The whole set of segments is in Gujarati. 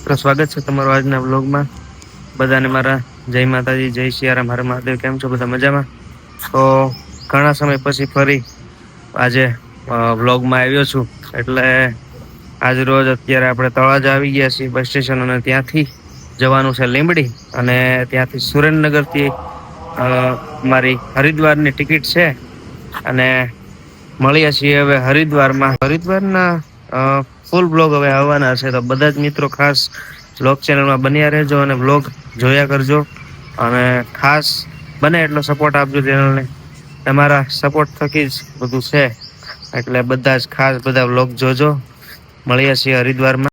મિત્રો સ્વાગત છે તમારું આજના વ્લોગમાં। બધાને મારા જય માતાજી, જય સિયારામ, હર મહાદેવ। કેમ છો બધા? મજામાં? તો ઘણા સમય પછી ફરી આજે વ્લોગમાં આવ્યો છું। એટલે આજ રોજ અત્યારે આપણે તળાજા આવી ગયા છીએ બસ સ્ટેશન, અને ત્યાંથી જવાનું છે લીંબડી, અને ત્યાંથી સુરેન્દ્રનગર થી મારી હરિદ્વારની ટિકિટ છે, અને મળીએ છીએ હવે હરિદ્વારમાં। હરિદ્વારના ફૂલ બ્લોગ હવે આવવાના છે, તો બધા જ મિત્રો ખાસ બ્લોગ ચેનલમાં બન્યા રહેજો અને બ્લોગ જોયા કરજો, અને ખાસ બને એટલો સપોર્ટ આપજો ચેનલને। તમારા સપોર્ટ થકી જ બધું છે, એટલે બધા જ ખાસ બધા બ્લોગ જોજો। મળીએ છીએ હરિદ્વારમાં।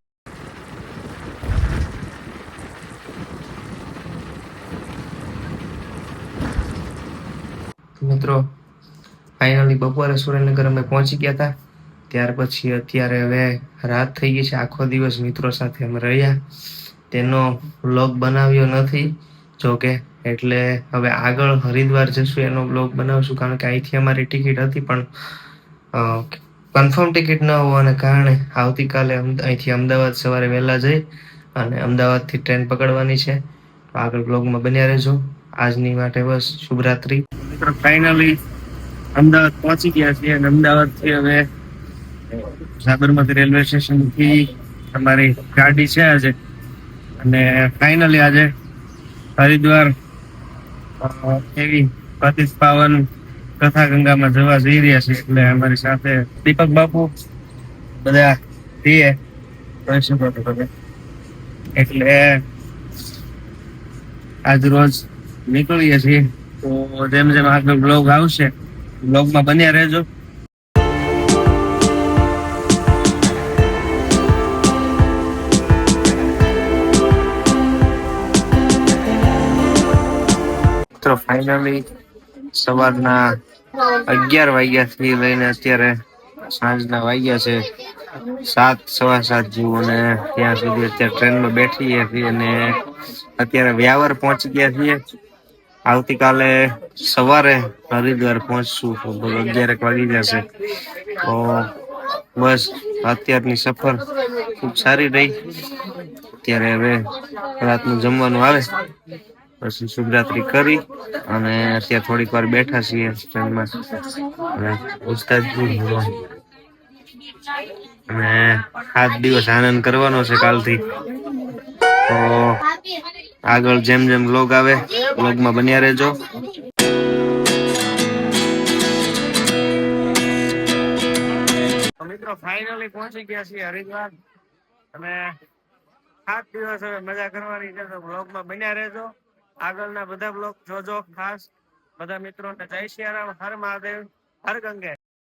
મિત્રો ફાઇનલી બપોરે સુરેન્દ્રનગર અમે પહોંચી ગયા હતા। ત્યાર પછી અત્યારે હવે રાત થઈ ગઈ છે। આખો દિવસ મિત્રો સાથે અમે રહ્યા, તેનો વ્લોગ બનાવ્યો નથી જોકે, એટલે હવે આગળ હરિદ્વાર જશું એનો બ્લોગ બનાવશું, કારણ કે અહીંથી અમારી ટિકિટ હતી પણ કન્ફર્મ ટિકિટ ન હોવાને કારણે આવતીકાલે અહીંથી અમદાવાદ સવારે વહેલા જઈ અને અમદાવાદથી ટ્રેન પકડવાની છે। તો આગળ બ્લોગમાં બન્યા રહેજો। આજની માટે બસ શુભરાત્રી। મિત્રો ફાઇનલી અમદાવાદ પહોંચી ગયા છીએ, અને અમદાવાદથી હવે સાબરમતી રેલવે સ્ટેશન થી અમારી ગાડી છે આજે, અને ફાઇનલી આજે હરિદ્વાર એવી પતિત પાવન કથા ગંગામાં જવા જઈ રહ્યા છે। એટલે અમારી સાથે દીપક બાપુ બધા છીએ, એટલે આજ રોજ નીકળીએ છીએ। તો જેમ જેમ આગળ બ્લોગ આવશે, બ્લોગમાં બન્યા રહેજો। તો ફાઇનલી સવારના 11 વાગ્યાથી લઈને અત્યારે સાંજના વાગ્યા છે 7, સવા 7 જેવું, અને ત્યાં સુધી અત્યારે ટ્રેનમાં બેઠીએ છીએ, અને અત્યારે વ્યાવર પહોંચી ગયા છીએ। આવતીકાલે સવારે હરિદ્વાર પહોંચશું, લગભગ 11 વાગી જશે। તો બસ અત્યારની સફર ખૂબ સારી રહી। અત્યારે હવે રાતનું જમવાનું આવે, પછી શુભરાત્રી કરી અને અત્યારે થોડીક વાર બેઠા છીએ ટ્રેનમાં, અને 7 દિવસ આનંદ કરવાનો છે કાલથી। તો આગળ જેમ જેમ બ્લોગ આવે, બ્લોગમાં બન્યા રહેજો। મિત્રો ફાઇનલી પહોંચી ગયા છીએ હરિદ્વાર, અને 7 દિવસ હવે મજા કરવાની છે, તો બ્લોગમાં બન્યા રહેજો। આગળના બધા બ્લોગ જોજો ખાસ। બધા મિત્રોને જય સિયારામ, હર મહાદેવ, હર ગંગે।